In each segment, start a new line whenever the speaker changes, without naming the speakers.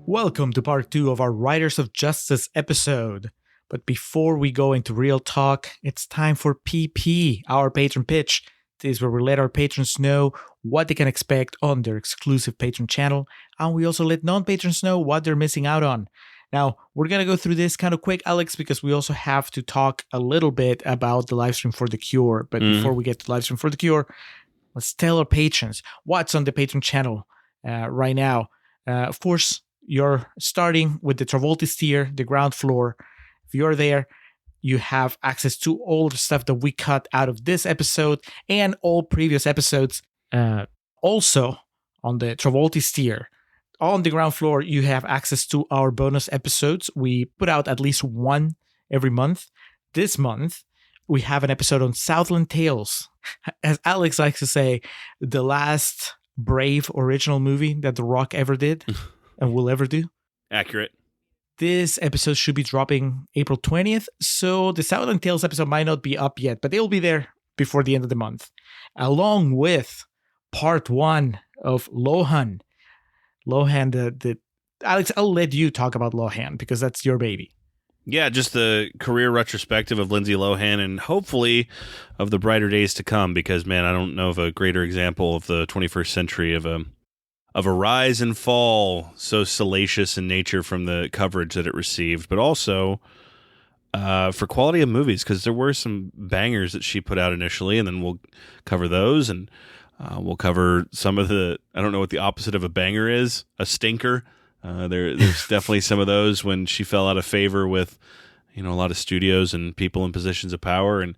Welcome to part 2 of our Riders of Justice episode. But before we go into real talk, it's time for PP, our patron pitch. This is where we let our patrons know what they can expect on their exclusive patron channel, and we also let non-patrons know what they're missing out on. Now, we're going to go through this kind of quick, Alex, because we also have to talk a little bit about the livestream for The Cure. But before we get to the livestream for The Cure, let's tell our patrons what's on the patron channel right now. Of course, you're starting with the Travolta's tier, the ground floor. If you're there, you have access to all the stuff that we cut out of this episode and all previous episodes. Also, on the Travolta's tier, on the ground floor, you have access to our bonus episodes. We put out at least one every month. This month, we have an episode on Southland Tales. As Alex likes to say, the last brave original movie that The Rock ever did. And will ever do.
Accurate.
This episode should be dropping April 20th, so the Southland Tales episode might not be up yet, but they will be there before the end of the month, along with part 1 of Lohan. Lohan, Alex, I'll let you talk about Lohan because that's your baby.
Yeah, just the career retrospective of Lindsay Lohan and hopefully of the brighter days to come because, man, I don't know of a greater example of the 21st century of a rise and fall so salacious in nature from the coverage that it received, but also for quality of movies, because there were some bangers that she put out initially, and then we'll cover those, and we'll cover some of the, I don't know what the opposite of a banger is, a stinker. There's definitely some of those when she fell out of favor with, a lot of studios and people in positions of power, and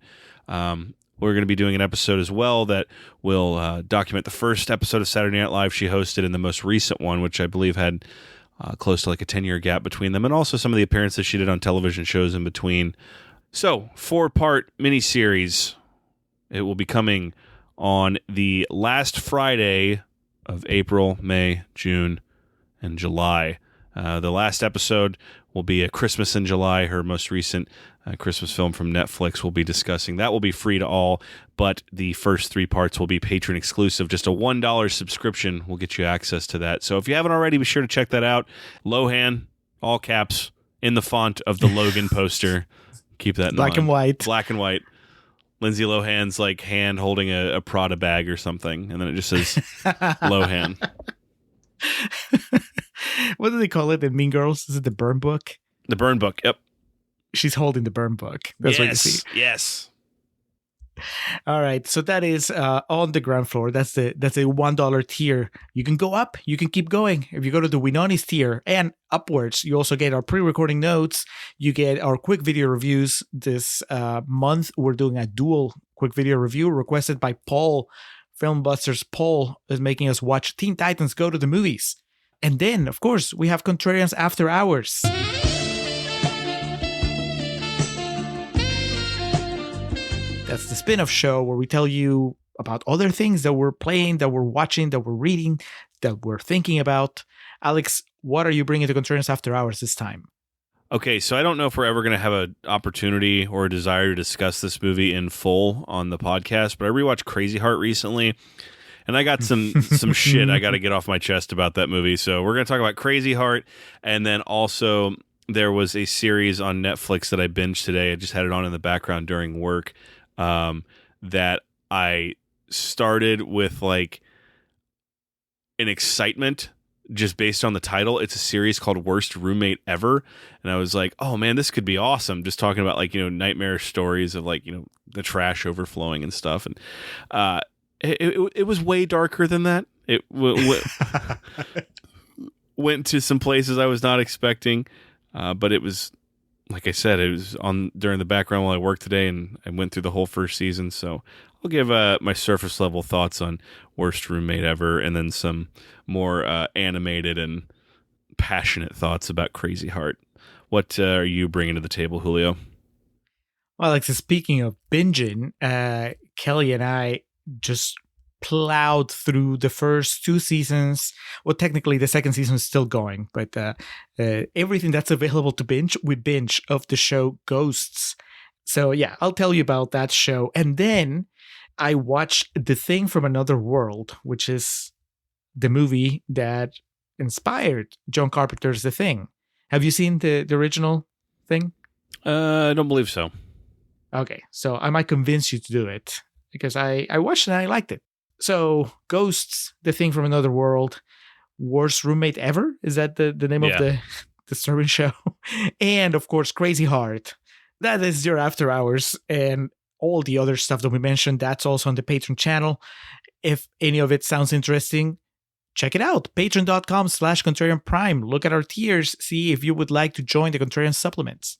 we're going to be doing an episode as well that will document the first episode of Saturday Night Live she hosted and the most recent one, which I believe had close to like a 10-year gap between them, and also some of the appearances she did on television shows in between. So, 4-part miniseries. It will be coming on the last Friday of April, May, June, and July. The last episode will be A Christmas in July, her most recent Christmas film from Netflix. We'll be discussing. That will be free to all, but the first 3 parts will be patron exclusive. Just a $1 subscription will get you access to that. So if you haven't already, be sure to check that out. Lohan, all caps, in the font of the Logan poster. Keep that in
Black
mind.
and white.
Black and white. Lindsay Lohan's like hand holding a Prada bag or something, and then it just says Lohan.
What do they call it? The Mean Girls? Is it the burn book?
The burn book, yep.
She's holding the burn book. That's what you see.
Yes.
All right. So that is on the ground floor. That's a $1 tier. You can go up. You can keep going. If you go to the Winoni's tier and upwards, you also get our pre-recording notes. You get our quick video reviews. This month, we're doing a dual quick video review requested by Paul. Filmbusters Paul is making us watch Teen Titans Go to the Movies. And then, of course, we have Contrarians After Hours. That's the spin-off show where we tell you about other things that we're playing, that we're watching, that we're reading, that we're thinking about. Alex, what are you bringing to Contrarians After Hours this time?
Okay, so I don't know if we're ever going to have an opportunity or a desire to discuss this movie in full on the podcast, but I rewatched Crazy Heart recently, and I got some shit I got to get off my chest about that movie. So we're going to talk about Crazy Heart, and then also there was a series on Netflix that I binged today. I just had it on in the background during work that I started with like an excitement just based on the title. It's a series called Worst Roommate Ever. And I was like, oh man, this could be awesome. Just talking about like, nightmare stories of like, the trash overflowing and stuff. And it was way darker than that. It went to some places I was not expecting. But it was, like I said, it was on during the background while I worked today, and I went through the whole first season. So I'll give my surface level thoughts on Worst Roommate Ever, and then some more animated and passionate thoughts about Crazy Heart. What are you bringing to the table, Julio?
Well, Alex, speaking of binging, Kelly and I just plowed through the first 2 seasons. Well, technically the second season is still going, but everything that's available to binge, we binge of the show Ghosts. So yeah, I'll tell you about that show. And then I watched The Thing from Another World, which is the movie that inspired John Carpenter's The Thing. Have you seen the original Thing?
I don't believe so.
Okay, so I might convince you to do it because I watched it and I liked it. So, Ghosts, The Thing from Another World, Worst Roommate Ever? Is that the name of the disturbing show? And, of course, Crazy Heart. That is your After Hours, and all the other stuff that we mentioned, that's also on the Patreon channel. If any of it sounds interesting, check it out. Patreon.com/Contrarian Prime. Look at our tiers. See if you would like to join the Contrarian supplements.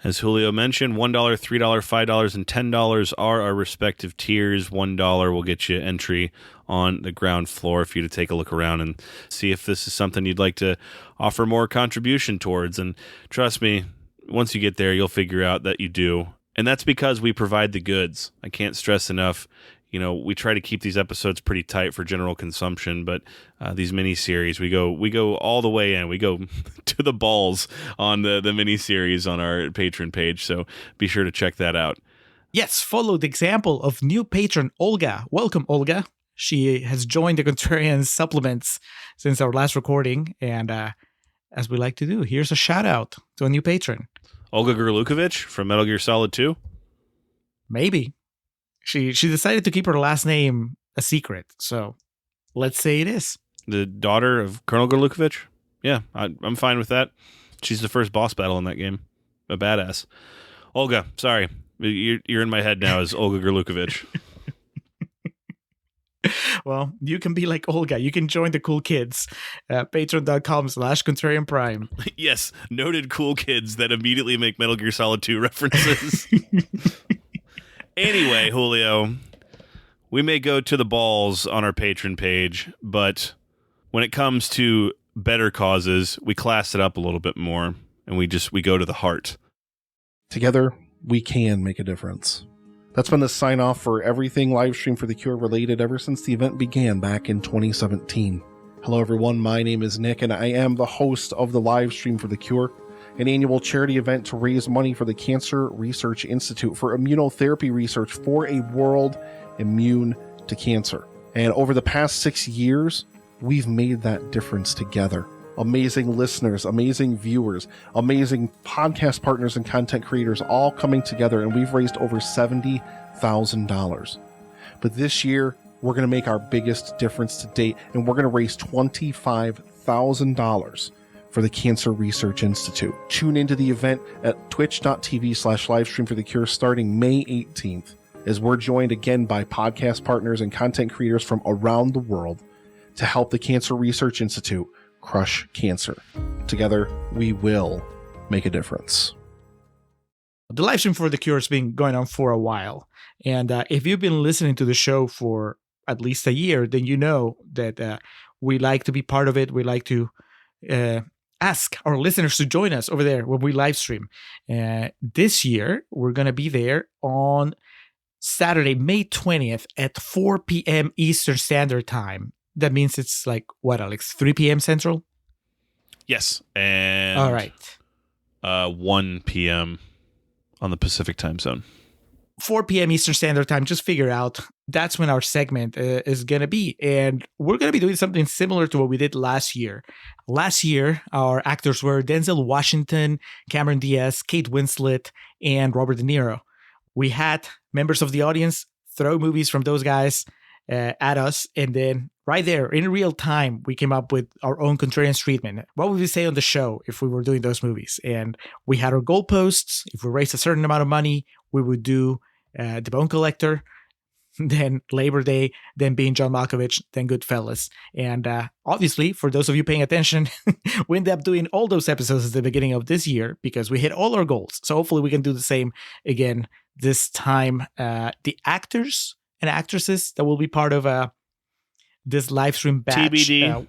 As Julio mentioned, $1, $3, $5, and $10 are our respective tiers. $1 will get you entry on the ground floor for you to take a look around and see if this is something you'd like to offer more contribution towards. And trust me, once you get there, you'll figure out that you do. And that's because we provide the goods. I can't stress enough. You know, we try to keep these episodes pretty tight for general consumption, but these mini-series, we go all the way in. We go to the balls on the mini-series on our Patreon page, so be sure to check that out.
Yes, follow the example of new patron Olga. Welcome, Olga. She has joined the Contrarian supplements since our last recording, and as we like to do, here's a shout-out to a new patron.
Olga Gurlukovich from Metal Gear Solid 2?
Maybe. She decided to keep her last name a secret, so let's say it is.
The daughter of Colonel Gurlukovich? Yeah, I'm fine with that. She's the first boss battle in that game. A badass. Olga, sorry. You're in my head now as Olga Gurlukovich.
Well, you can be like Olga. You can join the cool kids at patreon.com/Contrarian Prime.
Yes, noted cool kids that immediately make Metal Gear Solid 2 references. Anyway, Julio, we may go to the balls on our Patreon page, but when it comes to better causes, we class it up a little bit more, and we go to the heart.
Together, we can make a difference. That's been the sign-off for everything Livestream for the Cure related ever since the event began back in 2017. Hello everyone, my name is Nick, and I am the host of the Livestream for the Cure, an annual charity event to raise money for the Cancer Research Institute for immunotherapy research for a world immune to cancer. And over the past 6 years, we've made that difference together. Amazing listeners, amazing viewers, amazing podcast partners and content creators all coming together, and we've raised over $70,000. But this year, we're going to make our biggest difference to date, and we're going to raise $25,000 for the Cancer Research Institute. Tune into the event at twitch.tv/livestreamforthecure starting May 18th, as we're joined again by podcast partners and content creators from around the world to help the Cancer Research Institute crush cancer. Together, we will make a difference.
The Livestream for the Cure has been going on for a while, and if you've been listening to the show for at least a year, then you know that we like to be part of it. We like to ask our listeners to join us over there when we live stream. This year, we're going to be there on Saturday, May 20th at 4 p.m. Eastern Standard Time. That means it's like, what, Alex, 3 p.m. Central?
Yes. And
all right.
1 p.m. on the Pacific time zone.
4 p.m. Eastern Standard Time, just figure out that's when our segment is going to be. And we're going to be doing something similar to what we did last year. Last year, our actors were Denzel Washington, Cameron Diaz, Kate Winslet, and Robert De Niro. We had members of the audience throw movies from those guys at us, and then right there, in real time, we came up with our own contrarian treatment. What would we say on the show if we were doing those movies? And we had our goalposts. If we raised a certain amount of money, we would do The Bone Collector, then Labor Day, then Being John Malkovich, then Goodfellas. And obviously, for those of you paying attention, we ended up doing all those episodes at the beginning of this year because we hit all our goals. So hopefully we can do the same again this time. The actors and actresses that will be part of this live stream batch.
TBD.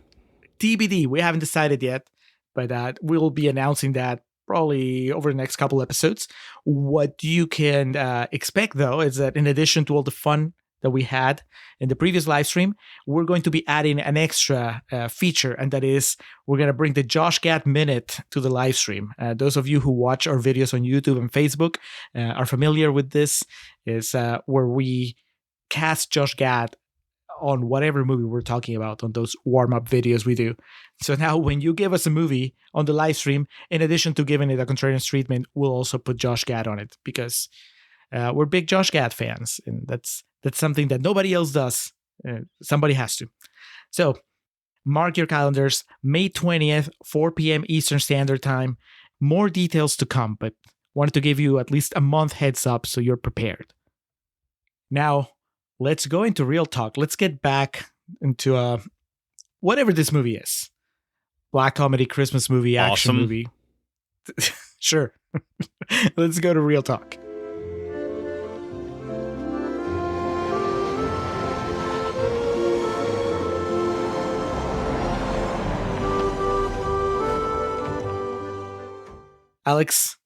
TBD. We haven't decided yet, but we'll be announcing that probably over the next couple episodes. What you can expect, though, is that in addition to all the fun that we had in the previous live stream, we're going to be adding an extra feature, and that is we're going to bring the Josh Gad Minute to the live stream. Those of you who watch our videos on YouTube and Facebook are familiar with this. Is where we cast Josh Gad on whatever movie we're talking about on those warm-up videos we do. So now when you give us a movie on the live stream, in addition to giving it a contrarian treatment, we'll also put Josh Gad on it because we're big Josh Gad fans, and that's something that nobody else does. Somebody has to. So mark your calendars, May 20th, 4 p.m. Eastern Standard Time. More details to come, but wanted to give you at least a month heads up so you're prepared. Now, let's go into real talk. Let's get back into whatever this movie is. Black comedy, Christmas movie, action movie. Sure. Let's go to real talk. Alex,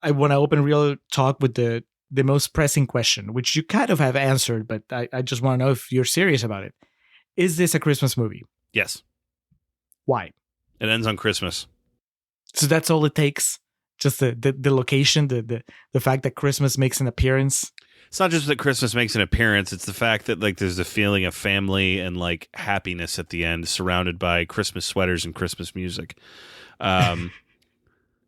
I want to open real talk with the most pressing question, which you kind of have answered, but I just want to know if you're serious about it. Is this a Christmas movie?
Yes.
Why?
It ends on Christmas.
So that's all it takes? Just the location, the fact that Christmas makes an appearance?
It's not just that Christmas makes an appearance. It's the fact that like there's a feeling of family and like happiness at the end, surrounded by Christmas sweaters and Christmas music.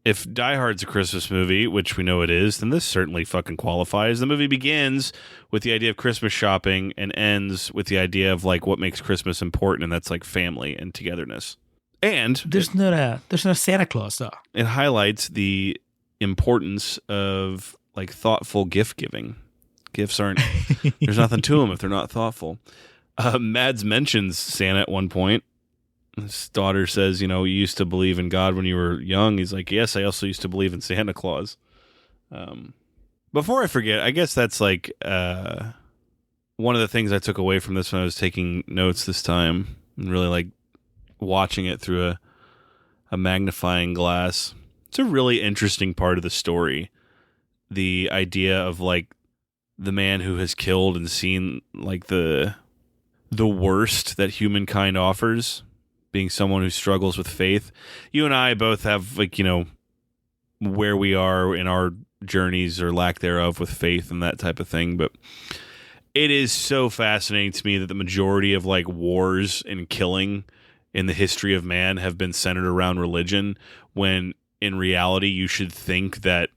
If Die Hard's a Christmas movie, which we know it is, then this certainly fucking qualifies. The movie begins with the idea of Christmas shopping and ends with the idea of like what makes Christmas important, and that's like family and togetherness. And
there's no Santa Claus though.
It highlights the importance of like thoughtful gift giving. Gifts aren't there's nothing to them if they're not thoughtful. Mads mentions Santa at one point. His daughter says, you used to believe in God when you were young. He's like, yes, I also used to believe in Santa Claus. Before I forget, I guess that's like one of the things I took away from this when I was taking notes this time and really like watching it through a magnifying glass. It's a really interesting part of the story. The idea of like the man who has killed and seen like the worst that humankind offers, being someone who struggles with faith. You and I both have like, where we are in our journeys or lack thereof with faith and that type of thing. But it is so fascinating to me that the majority of like wars and killing in the history of man have been centered around religion, when in reality you should think that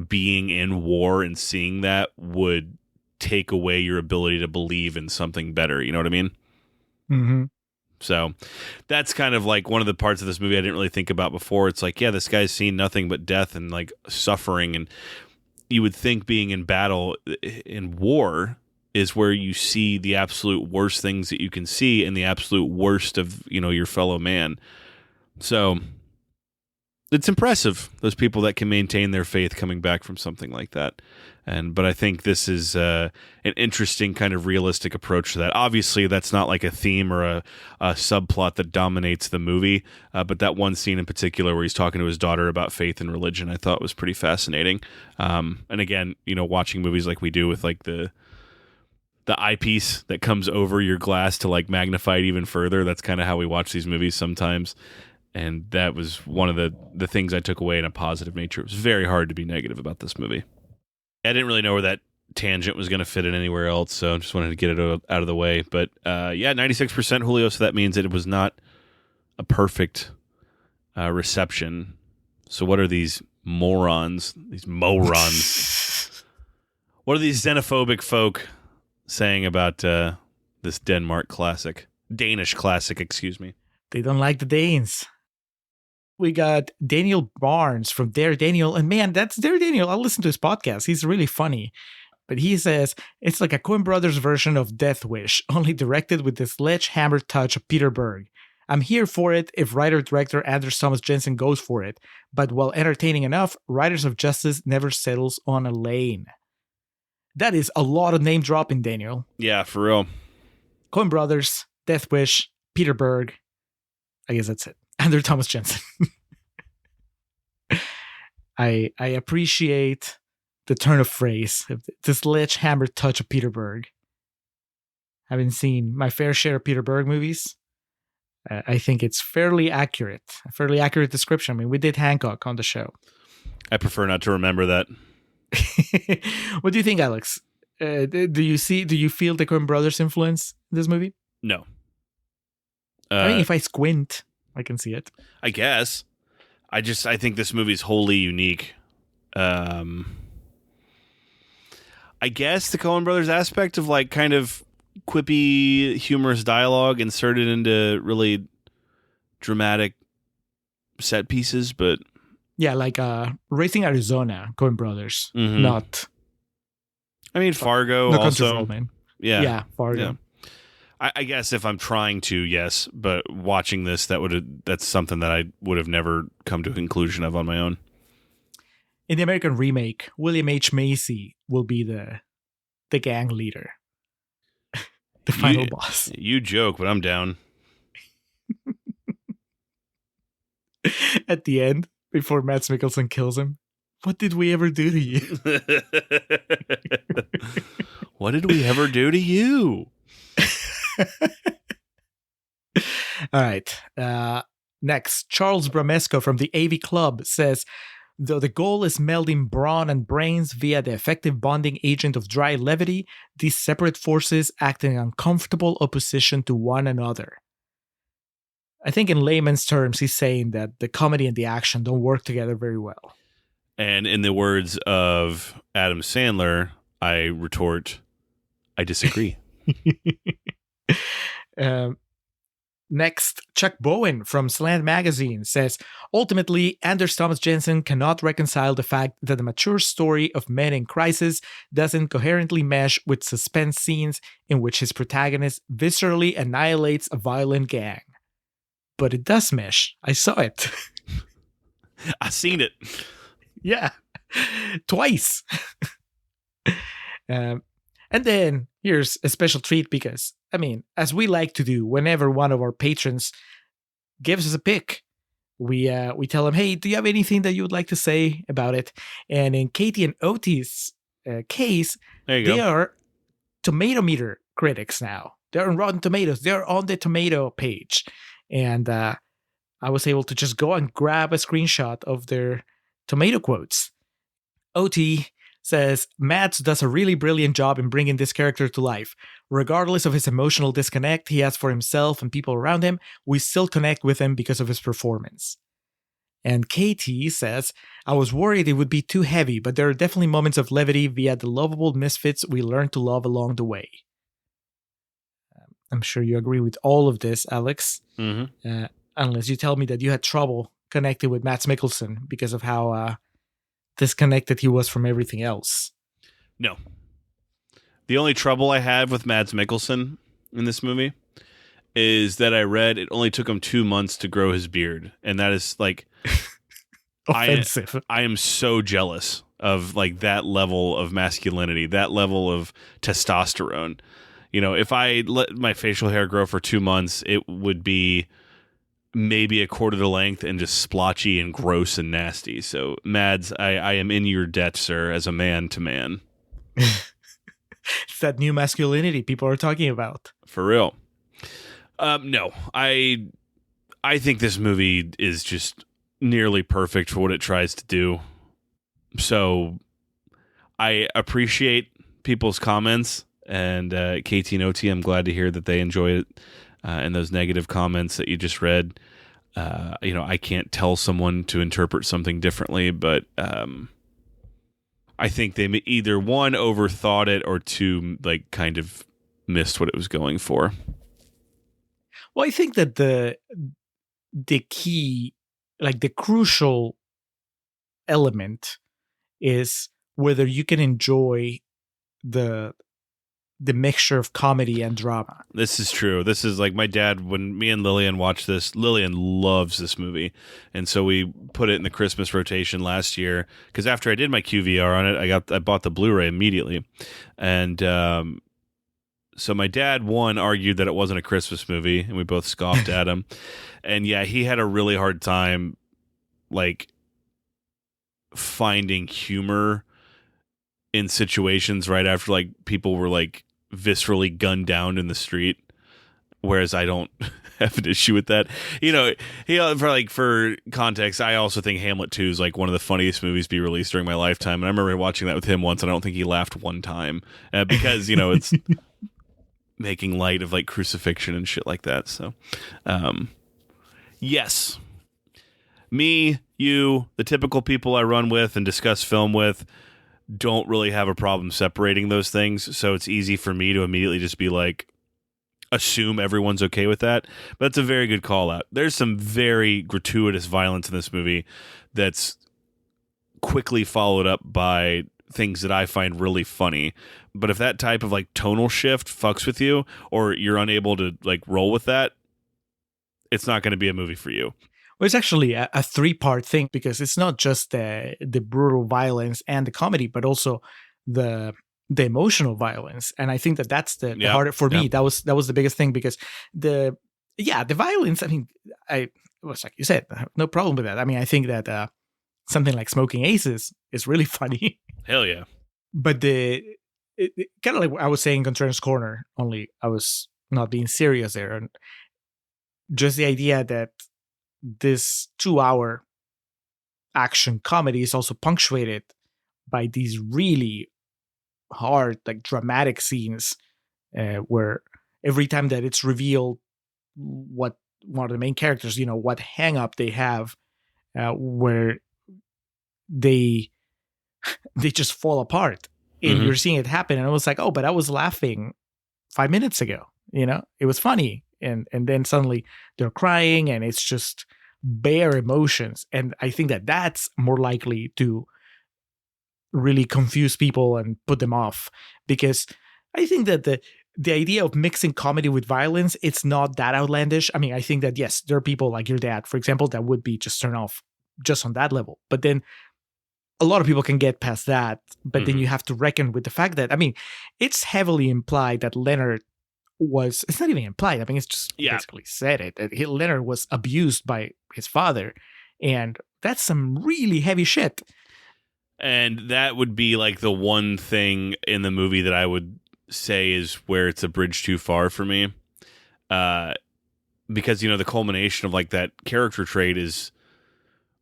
being in war and seeing that would take away your ability to believe in something better. You know what I mean?
Mm-hmm.
So that's kind of like one of the parts of this movie I didn't really think about before. It's like, yeah, this guy's seen nothing but death and like suffering. And you would think being in battle, in war, is where you see the absolute worst things that you can see and the absolute worst of, your fellow man. So it's impressive, those people that can maintain their faith coming back from something like that. But I think this is an interesting kind of realistic approach to that. Obviously, that's not like a theme or a subplot that dominates the movie. But that one scene in particular where he's talking to his daughter about faith and religion, I thought was pretty fascinating. And again, watching movies like we do with like the eyepiece that comes over your glass to like magnify it even further. That's kind of how we watch these movies sometimes. And that was one of the things I took away in a positive nature. It was very hard to be negative about this movie. I didn't really know where that tangent was going to fit in anywhere else, so I just wanted to get it out of the way. But 96% Julio, so that means that it was not a perfect reception. So what are these morons, what are these xenophobic folk saying about this Danish classic, excuse me?
They don't like the Danes. We got Daniel Barnes from Dare Daniel. And man, that's Dare Daniel. I'll listen to his podcast. He's really funny. But he says it's like a Coen Brothers version of Death Wish, only directed with the sledgehammer touch of Peter Berg. I'm here for it if writer-director Anders Thomas Jensen goes for it. But while entertaining enough, Riders of Justice never settles on a lane. That is a lot of name dropping, Daniel.
Yeah, for real.
Coen Brothers, Death Wish, Peter Berg. I guess that's it. Anders Thomas Jensen. I appreciate the turn of phrase, the sledgehammer touch of Peter Berg. Having seen my fair share of Peter Berg movies, I think it's a fairly accurate description. I mean, we did Hancock on the show.
I prefer not to remember that.
What do you think, Alex? Do you feel the Coen Brothers influence in this movie?
No.
I mean, if I squint, I can see it.
I guess. I think this movie's wholly unique. I guess the Coen Brothers aspect of like kind of quippy, humorous dialogue inserted into really dramatic set pieces, but
yeah, like Racing Arizona, Coen Brothers,
Mhm.
not
I mean Fargo
No Country for
also.
Old Men.
Yeah.
Yeah, Fargo.
Yeah. I guess if I'm trying to, yes, but watching this, that's something that I would have never come to a conclusion of on my own.
In the American remake, William H. Macy will be the gang leader, the final boss.
You joke, but I'm down.
At the end, before Mads Mikkelsen kills him, what did we ever do to you?
What did we ever do to you?
All right. Next, Charles Bramesco from the AV Club says, though the goal is melding brawn and brains via the effective bonding agent of dry levity, these separate forces act in uncomfortable opposition to one another. I think in layman's terms, he's saying that the comedy and the action don't work together very well.
And in the words of Adam Sandler, I retort, I disagree.
Next, Chuck Bowen from Slant Magazine says, ultimately, Anders Thomas Jensen cannot reconcile the fact that the mature story of men in crisis doesn't coherently mesh with suspense scenes in which his protagonist viscerally annihilates a violent gang. But it does mesh. I saw it.
I seen it.
Yeah. Twice. And then here's a special treat because, I mean, as we like to do whenever one of our patrons gives us a pick, we tell them, hey, do you have anything that you would like to say about it? And in Katie and Otis' case, they are tomato meter critics now. They're on Rotten Tomatoes. They're on the tomato page. And I was able to just go and grab a screenshot of their tomato quotes. OT says, Mads does a really brilliant job in bringing this character to life. Regardless of his emotional disconnect he has for himself and people around him, we still connect with him because of his performance. And KT says, I was worried it would be too heavy, but there are definitely moments of levity via the lovable misfits we learn to love along the way. I'm sure you agree with all of this, Alex.
Mm-hmm.
Unless you tell me that you had trouble connecting with Mads Mikkelsen because of how disconnected he was from everything else.
No. The only trouble I have with Mads Mikkelsen in this movie is that I read it only took him 2 months to grow his beard. And that is like...
offensive.
I am so jealous of like that level of masculinity, that level of testosterone. You know, if I let my facial hair grow for 2 months, it would be maybe a quarter the length and just splotchy and gross and nasty. So, Mads, I am in your debt, sir, as a man to man.
It's that new masculinity people are talking about.
For real. No, I think this movie is just nearly perfect for what it tries to do. So, I appreciate people's comments. And KT and OT, I'm glad to hear that they enjoy it. And those negative comments that you just read, I can't tell someone to interpret something differently, but I think they either one overthought it or two like kind of missed what it was going for.
Well, I think that the key, like the crucial element, is whether you can enjoy the mixture of comedy and drama.
This is true. This is like my dad, when me and Lillian watched this, Lillian loves this movie. And so we put it in the Christmas rotation last year because after I did my QVR on it, I bought the Blu-ray immediately. And so my dad, argued that it wasn't a Christmas movie, and we both scoffed at him. And yeah, he had a really hard time like finding humor in situations right after like people were like viscerally gunned down in the street. whereas I don't have an issue with that. For context, I also think Hamlet 2 is like one of the funniest movies to be released during my lifetime, and I remember watching that with him once, and I don't think he laughed one time because it's making light of like crucifixion and shit like that. So, yes, me, you, the typical people I run with and discuss film with don't really have a problem separating those things, so it's easy for me to immediately just be like, assume everyone's okay with that. But it's a very good call out. There's some very gratuitous violence in this movie that's quickly followed up by things that I find really funny. But if that type of like tonal shift fucks with you, or you're unable to like roll with that, it's not going to be a movie for you.
Well, it's actually a 3-part thing, because it's not just the brutal violence and the comedy, but also the emotional violence. And I think that's the harder for me. That was the biggest thing, because the violence, I mean, it was like you said, I have no problem with that. I mean, I think that something like Smoking Aces is really funny.
Hell yeah.
But kind of like I was saying, Contreras Corner, only I was not being serious there. And just the idea that this 2-hour action comedy is also punctuated by these really hard, like dramatic scenes where every time that it's revealed what one of the main characters, what hang up they have, where they just fall apart, and you're seeing it happen. And I was like, oh, but I was laughing 5 minutes ago. It was funny, and then suddenly they're crying, and it's just bare emotions. And I think that that's more likely to really confuse people and put them off, because I think that the idea of mixing comedy with violence, it's not that outlandish. I mean, I think that yes, there are people like your dad, for example, that would be just turned off just on that level. But then a lot of people can get past that. But then you have to reckon with the fact that, I mean, it's heavily implied that Leonard was, it's not even implied, I mean, it's just basically said it, that Leonard was abused by his father. And that's some really heavy shit.
And that would be like the one thing in the movie that I would say is where it's a bridge too far for me. Because, the culmination of like that character trait is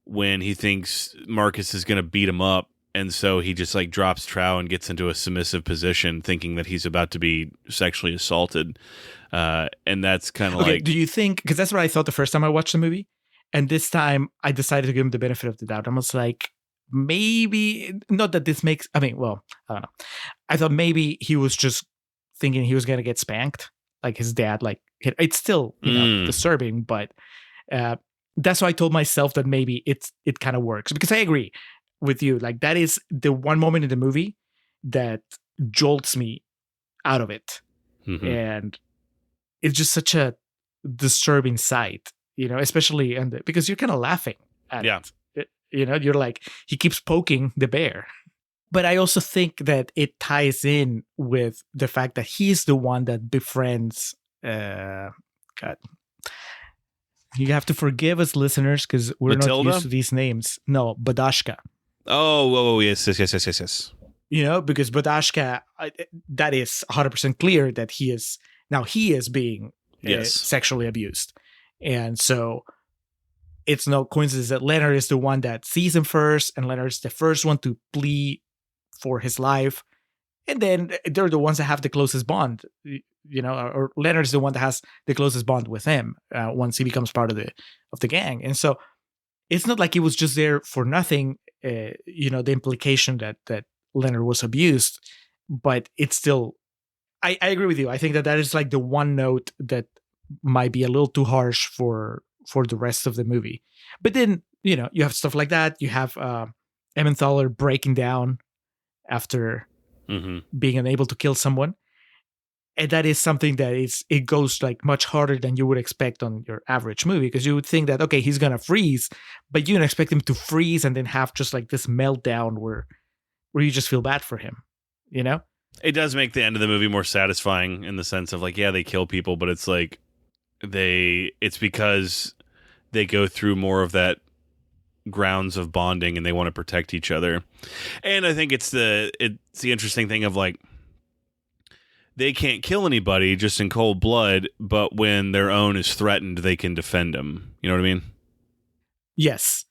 when he thinks Marcus is going to beat him up. And so he just like drops trow and gets into a submissive position, thinking that he's about to be sexually assaulted. And that's kind of like...
Do you think, because that's what I thought the first time I watched the movie. And this time I decided to give him the benefit of the doubt. I was like, maybe not that this makes, I mean, well, I don't know. I thought maybe he was just thinking he was going to get spanked like his dad, like it's still, disturbing, but that's why I told myself that maybe it kind of works, because I agree with you. Like that is the one moment in the movie that jolts me out of it. And it's just such a disturbing sight, especially because you're kind of laughing at it. You're like, he keeps poking the bear. But I also think that it ties in with the fact that he's the one that befriends, God, you have to forgive us, listeners, because we're
Matilda?
not used to these names. No, Badashka.
Oh, yes.
Because Badashka, that is 100% clear that he is being sexually abused. And so it's no coincidence that Leonard is the one that sees him first, and Leonard's the first one to plead for his life. And then they're the ones that have the closest bond, or Leonard's the one that has the closest bond with him once he becomes part of the gang. And so it's not like he was just there for nothing, the implication that Leonard was abused, but it's still, I agree with you. I think that is like the one note that might be a little too harsh for the rest of the movie. But then, you have stuff like that. You have Emmenthaler breaking down after being unable to kill someone. And that is something that it goes like much harder than you would expect on your average movie, because you would think that, okay, he's going to freeze, but you don't expect him to freeze and then have just like this meltdown where you just feel bad for him, It
does make the end of the movie more satisfying in the sense of like, yeah, they kill people, but it's like it's because they go through more of that grounds of bonding and they want to protect each other. And I think it's the interesting thing of like, they can't kill anybody just in cold blood, but when their own is threatened, they can defend them. You know what I mean?
Yes,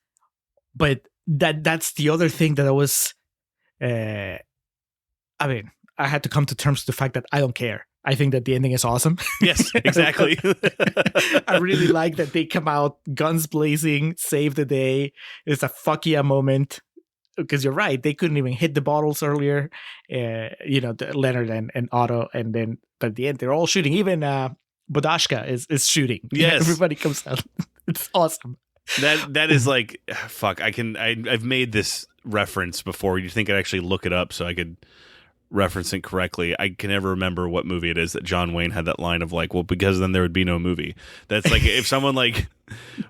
but that's the other thing that I was. I mean, I had to come to terms with the fact that I don't care. I think that the ending is awesome.
Yes, exactly.
I really like that they come out guns blazing, save the day. It's a fuck yeah moment. Because you're right, they couldn't even hit the bottles earlier. Leonard and Otto, and then but at the end they're all shooting. Even Bodashka is shooting.
Yes,
everybody comes out. It's awesome.
That is like fuck. I've made this reference before. You'd think I'd actually look it up so I could reference it correctly. I can never remember what movie it is that John Wayne had that line of like, well, because then there would be no movie. That's like if someone like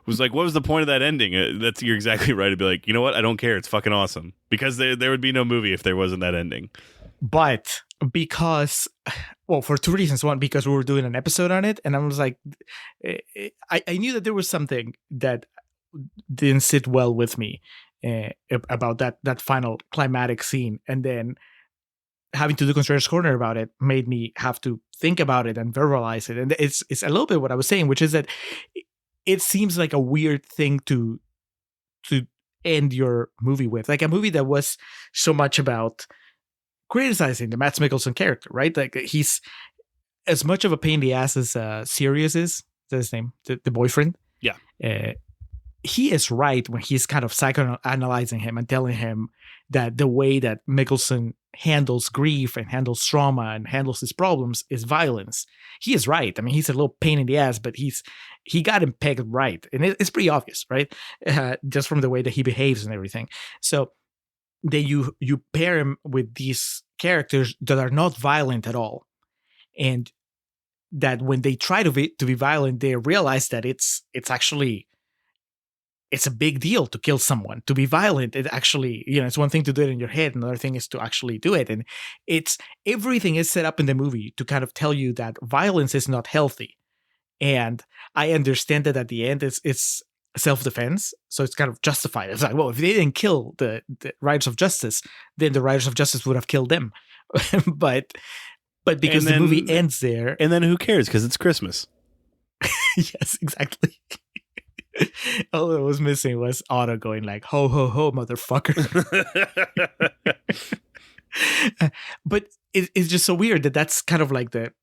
was like, what was the point of that ending? You're exactly right. I'd be like, you know what? I don't care. It's fucking awesome because there would be no movie if there wasn't that ending.
But because, well, for two reasons. One, because we were doing an episode on it, and I was like, I knew that there was something that didn't sit well with me about that final climatic scene, and then having to do Conspirator's Corner about it made me have to think about it and verbalize it. And it's a little bit what I was saying, which is that it seems like a weird thing to end your movie with, like a movie that was so much about criticizing the Mads Mikkelsen character, right? Like he's as much of a pain in the ass as Sirius is his name, the boyfriend.
Yeah.
He is right when he's kind of psychoanalyzing him and telling him that the way that Mikkelsen handles grief and handles trauma and handles his problems is violence. He is right. I mean, he's a little pain in the ass, but he got him pegged right. And it's pretty obvious, right? Just from the way that he behaves and everything. So then you pair him with these characters that are not violent at all. And that when they try to be violent, they realize that it's actually... it's a big deal to kill someone, to be violent. It actually, it's one thing to do it in your head. Another thing is to actually do it. And everything is set up in the movie to kind of tell you that violence is not healthy. And I understand that at the end it's self-defense. So it's kind of justified. It's like, well, if they didn't kill the Riders of Justice, then the Riders of Justice would have killed them. but because the movie ends there.
And then who cares? Because it's Christmas.
Yes, exactly. All that was missing was Otto going like, ho, ho, ho, motherfucker. But it's just so weird that that's kind of like the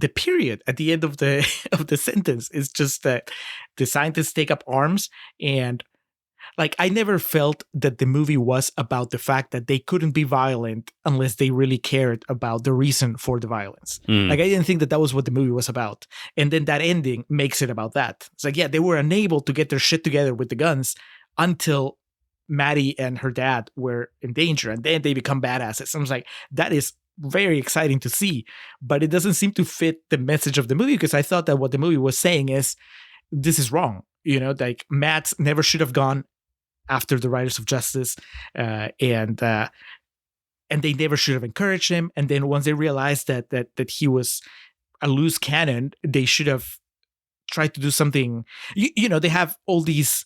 period at the end of the sentence. Is just that the scientists take up arms, and like I never felt that the movie was about the fact that they couldn't be violent unless they really cared about the reason for the violence. Like I didn't think that was what the movie was about. And then that ending makes it about that. It's like, yeah, they were unable to get their shit together with the guns until Maddie and her dad were in danger, and then they become badasses. I was like, that is very exciting to see, but it doesn't seem to fit the message of the movie, because I thought that what the movie was saying is this is wrong. Like Matt never should have gone after the Riders of Justice, and they never should have encouraged him. And then once they realized that he was a loose cannon, they should have tried to do something. They have all this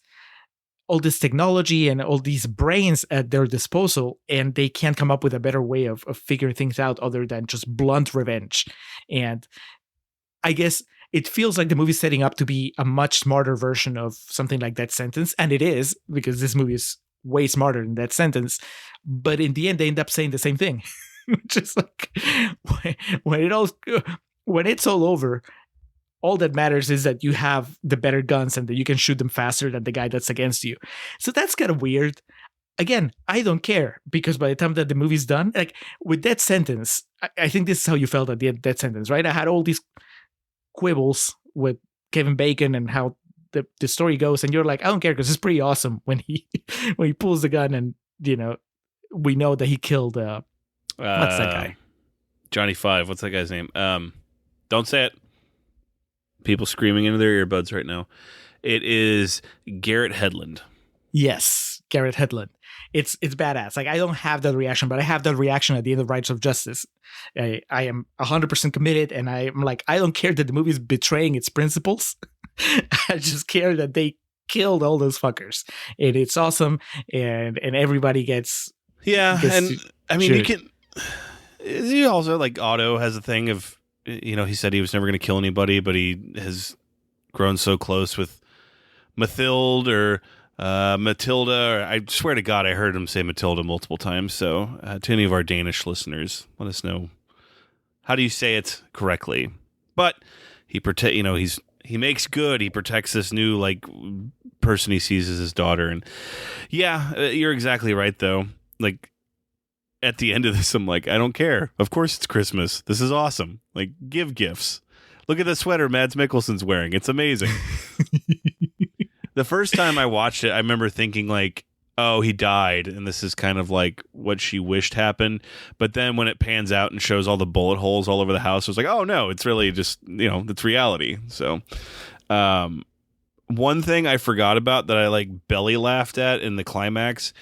technology and all these brains at their disposal, and they can't come up with a better way of figuring things out other than just blunt revenge. And I guess it feels like the movie's setting up to be a much smarter version of something like That Sentence. And it is, because this movie is way smarter than That Sentence. But in the end, they end up saying the same thing. Just like when it's all over, all that matters is that you have the better guns and that you can shoot them faster than the guy that's against you. So that's kind of weird. Again, I don't care, because by the time that the movie's done, like with That Sentence, I think this is how you felt at the end of That Sentence, right? I had all these quibbles with Kevin Bacon and how the story goes, and you're like, I don't care, because it's pretty awesome when he pulls the gun, and we know that he killed what's that guy?
Johnny Five. What's that guy's name? Don't say it. People screaming into their earbuds right now. It is Garrett Hedlund.
Yes, Garrett Hedlund. It's badass. Like I don't have that reaction, but I have that reaction at the end of Riders of Justice. I am 100% committed, and I'm like, I don't care that the movie is betraying its principles. I just care that they killed all those fuckers, and it's awesome. And everybody gets
and I mean, you can. He also, like, Otto has a thing of, he said he was never going to kill anybody, but he has grown so close with Mathilde or Matilda. Or I swear to God, I heard him say Matilda multiple times. So to any of our Danish listeners, let us know, how do you say it correctly? But he makes good. He protects this new, like, person he sees as his daughter. And yeah, you're exactly right, though. Like, at the end of this, I'm like, I don't care. Of course it's Christmas. This is awesome. Like, give gifts. Look at the sweater Mads Mikkelsen's wearing. It's amazing. The first time I watched it, I remember thinking, like, oh, he died, and this is kind of like what she wished happened. But then when it pans out and shows all the bullet holes all over the house, I was like, oh, no, it's really just, it's reality. So one thing I forgot about that I, like, belly laughed at in the climax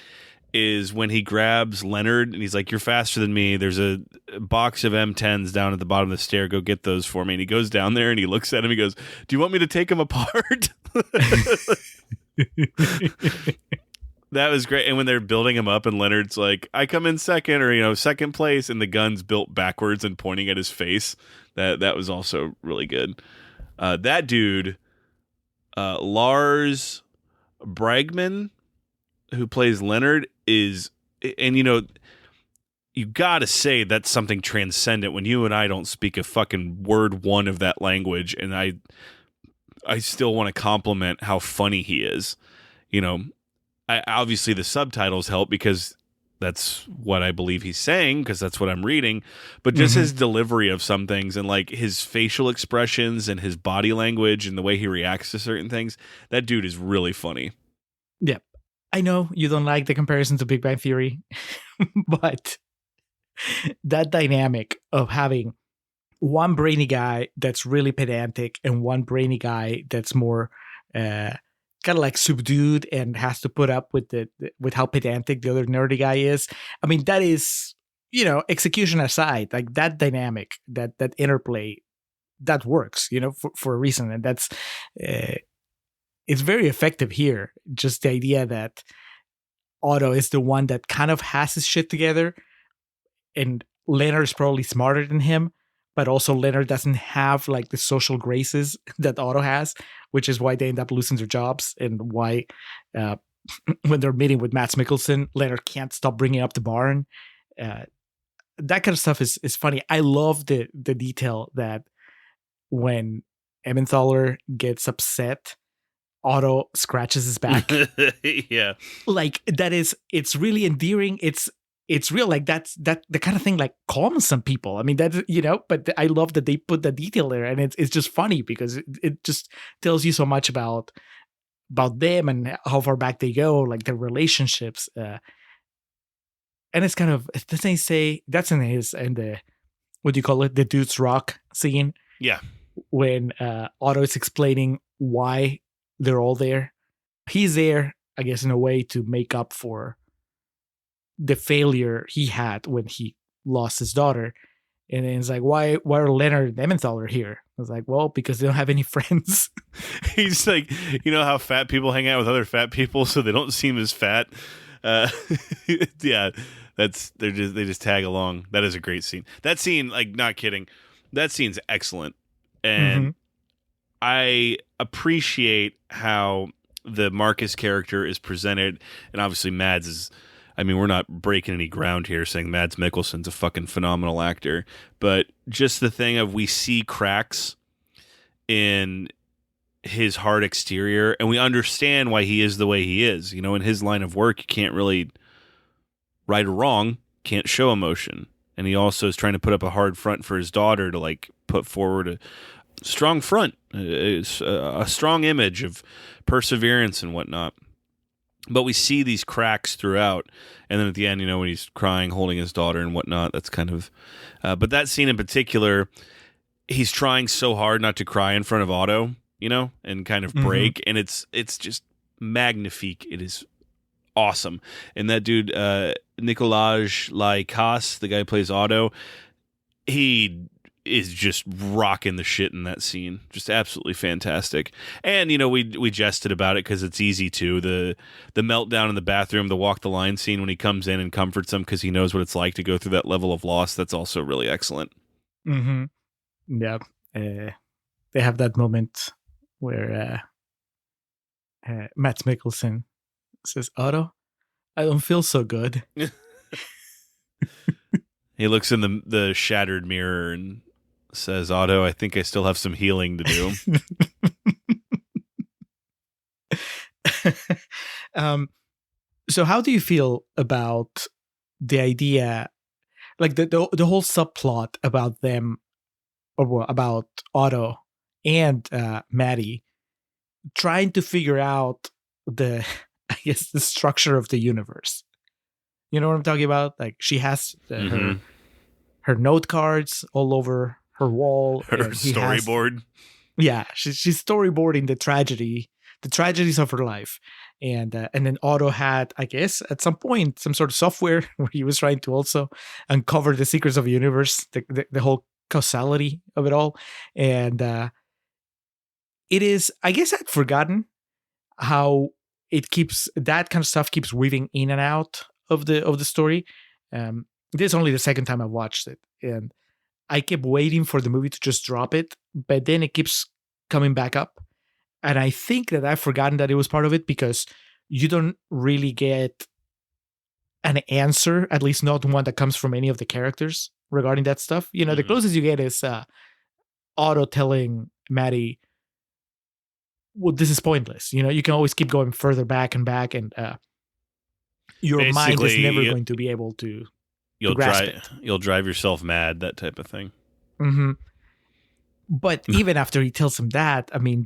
is when he grabs Leonard and he's like, you're faster than me. There's a box of M10s down at the bottom of the stair. Go get those for me. And he goes down there and he looks at him. He goes, do you want me to take them apart? That was great. And when they're building him up and Leonard's like, I come in second or, second place, and the gun's built backwards and pointing at his face. That was also really good. That dude, Lars Bragman, who plays Leonard, is, and you gotta say that's something transcendent when you and I don't speak a fucking word one of that language, and I still want to compliment how funny he is. Obviously the subtitles help because that's what I believe he's saying, because that's what I'm reading, but just his delivery of some things and, like, his facial expressions and his body language and the way he reacts to certain things, that dude is really funny.
Yeah. I know you don't like the comparison to Big Bang Theory, but that dynamic of having one brainy guy that's really pedantic and one brainy guy that's more kind of like subdued and has to put up with with how pedantic the other nerdy guy is. I mean, that is, execution aside, like, that dynamic, that interplay, that works, for a reason, and that's. It's very effective here. Just the idea that Otto is the one that kind of has his shit together, and Leonard is probably smarter than him, but also Leonard doesn't have, like, the social graces that Otto has, which is why they end up losing their jobs, and why when they're meeting with Mads Mikkelsen, Leonard can't stop bringing up the barn. That kind of stuff is funny. I love the detail that when Emmenthaler gets upset, Otto scratches his back.
Yeah.
Like, it's really endearing. It's real. Like, that's the kind of thing, like, calms some people. I mean, that's, but I love that they put the detail there, and it's just funny because it just tells you so much about them and how far back they go, like, their relationships. And it's kind of, doesn't he say, that's in the, what do you call it? The Dude's Rock scene.
Yeah.
When Otto is explaining why they're all there. He's there, I guess, in a way to make up for the failure he had when he lost his daughter. And then it's like, why are Leonard and Emmenthaler here? I was like, well, because they don't have any friends.
He's like, how fat people hang out with other fat people so they don't seem as fat. Yeah, they just tag along. That is a great scene. That scene, like, not kidding, that scene's excellent. And I appreciate how the Marcus character is presented, and obviously Mads is, I mean, we're not breaking any ground here saying Mads Mikkelsen's a fucking phenomenal actor, but just the thing of we see cracks in his hard exterior, and we understand why he is the way he is. In his line of work, you can't really right or wrong, can't show emotion. And he also is trying to put up a hard front for his daughter to, like, put forward a strong front, a strong image of perseverance and whatnot. But we see these cracks throughout. And then at the end, when he's crying, holding his daughter and whatnot, that's kind of... but that scene in particular, he's trying so hard not to cry in front of Otto, and kind of break. And it's just magnifique. It is awesome. And that dude, Nicolaj Laikas, the guy who plays Otto, he is just rocking the shit in that scene. Just absolutely fantastic. And, we jested about it because it's easy to. The meltdown in the bathroom, the walk the line scene when he comes in and comforts him because he knows what it's like to go through that level of loss, that's also really excellent.
Mm-hmm. Yeah. They have that moment where Matt Mikkelsen says, Otto, I don't feel so good.
He looks in the shattered mirror and says, Otto, I think I still have some healing to do.
So how do you feel about the idea, like the whole subplot about them, or about Otto and Maddie trying to figure out the structure of the universe? You know what I'm talking about? Like, she has her note cards all over her wall.
Her storyboard.
She's storyboarding the tragedies of her life. And then Otto had, I guess, at some point, some sort of software where he was trying to also uncover the secrets of the universe, the whole causality of it all. And it is, I guess I'd forgotten how that kind of stuff keeps weaving in and out of the story. This is only the second time I watched it, and I kept waiting for the movie to just drop it, but then it keeps coming back up. And I think that I've forgotten that it was part of it because you don't really get an answer, at least not one that comes from any of the characters regarding that stuff. The closest you get is Otto telling Maddie, well, this is pointless. You can always keep going further back and back, and your mind is never going to be able to grasp it.
You'll drive yourself mad, that type of thing.
Mm-hmm. But even after he tells him that, I mean,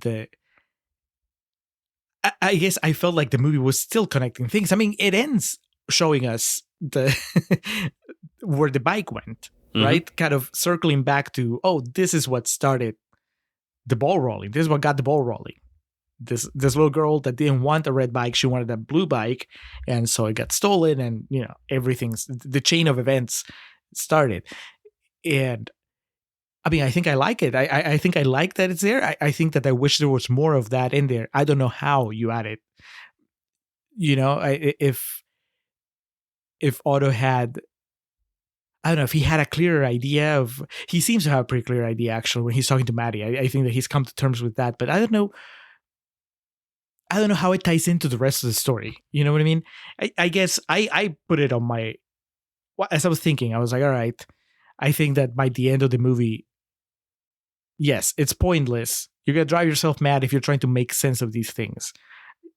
I guess I felt like the movie was still connecting things. I mean, it ends showing us where the bike went, right? Kind of circling back to, this is what started the ball rolling. This is what got the ball rolling. This little girl that didn't want a red bike, she wanted a blue bike, and so it got stolen, and the chain of events started. And I mean, I think I like it. I think I like that it's there. I think that I wish there was more of that in there. I don't know how you add it. If Otto had, I don't know, if he had a clearer idea of, he seems to have a pretty clear idea actually when he's talking to Maddie. I think that he's come to terms with that, but I don't know how it ties into the rest of the story. You know what I mean? I guess I put it on my, as I was thinking, I was like, all right, I think that by the end of the movie, yes, it's pointless. You're going to drive yourself mad if you're trying to make sense of these things.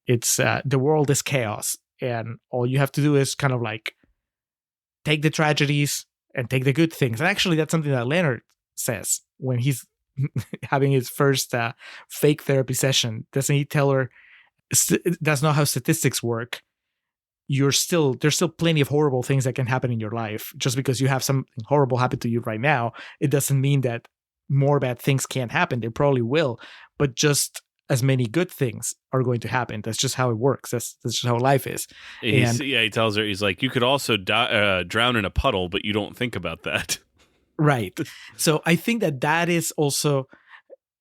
It's the world is chaos, and all you have to do is kind of like take the tragedies and take the good things. And actually, that's something that Leonard says when he's having his first fake therapy session. Doesn't he tell her, that's not how statistics work? There's still plenty of horrible things that can happen in your life. Just because you have something horrible happen to you right now, it doesn't mean that more bad things can't happen. They probably will, but just as many good things are going to happen. That's just how it works. That's just how life is.
He tells her, he's like, you could also drown in a puddle, but you don't think about that.
Right. So I think that is also,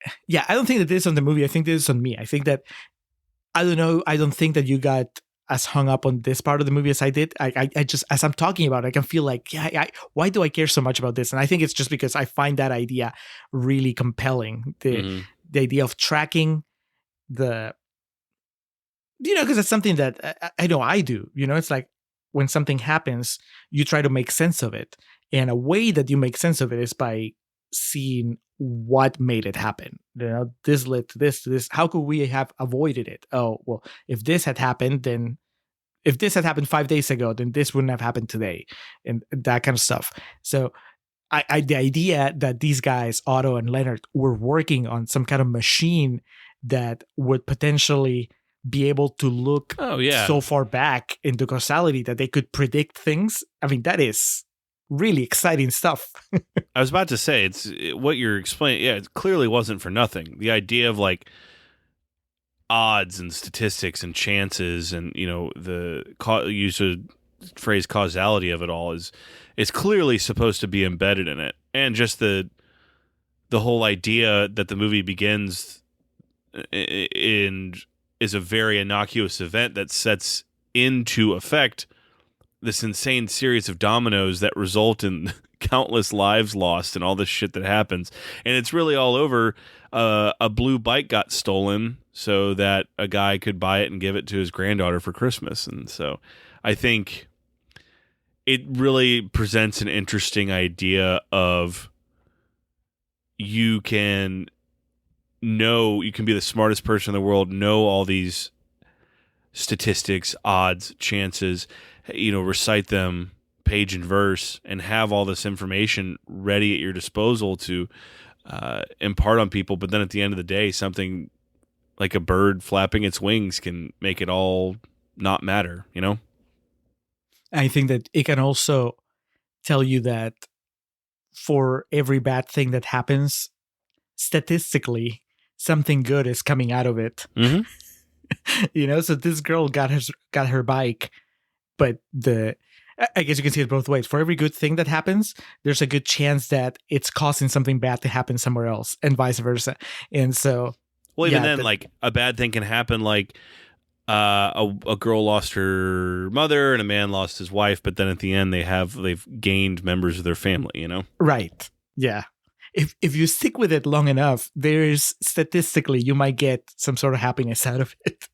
I don't think that this is on the movie. I think this is on me. I think that, I don't know, I don't think that you got as hung up on this part of the movie as I did. I just, as I'm talking about it, I can feel like, why do I care so much about this? And I think it's just because I find that idea really compelling. The idea of tracking because it's something that I know I do. It's like when something happens, you try to make sense of it. And a way that you make sense of it is by seeing what made it happen. This led to this. How could we have avoided it? Oh, well, if this had happened 5 days ago, then this wouldn't have happened today, and that kind of stuff. So the idea that these guys, Otto and Leonard, were working on some kind of machine that would potentially be able to look so far back into causality that they could predict things. I mean, that is really exciting stuff.
I was about to say, it's what you're explaining. Yeah, it clearly wasn't for nothing. The idea of like odds and statistics and chances and, the use of phrase causality of it all is clearly supposed to be embedded in it. And just the the whole idea that the movie begins in is a very innocuous event that sets into effect this insane series of dominoes that result in countless lives lost and all this shit that happens. And it's really all over. A blue bike got stolen so that a guy could buy it and give it to his granddaughter for Christmas. And so I think it really presents an interesting idea of you can be the smartest person in the world, know all these statistics, odds, chances, recite them page and verse, and have all this information ready at your disposal to impart on people. But then at the end of the day, something like a bird flapping its wings can make it all not matter,
I think that it can also tell you that for every bad thing that happens, statistically, something good is coming out of it.
Mm-hmm.
So this girl got her bike, but I guess you can see it both ways. For every good thing that happens, there's a good chance that it's causing something bad to happen somewhere else, and vice versa. And so,
well, even then, like a bad thing can happen, like a girl lost her mother and a man lost his wife, but then at the end they've gained members of their family.
Right? Yeah. If you stick with it long enough, there's statistically you might get some sort of happiness out of it.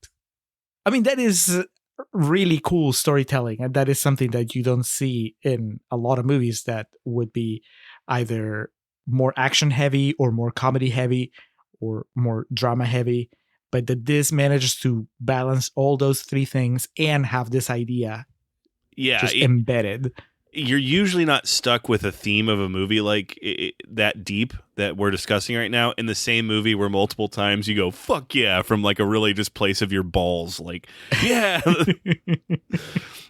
I mean, that is really cool storytelling, and that is something that you don't see in a lot of movies that would be either more action heavy or more comedy heavy or more drama heavy, but that this manages to balance all those three things and have this idea just embedded.
You're usually not stuck with a theme of a movie like that deep that we're discussing right now in the same movie where multiple times you go, fuck yeah, from like a really just place of your balls. Like, yeah,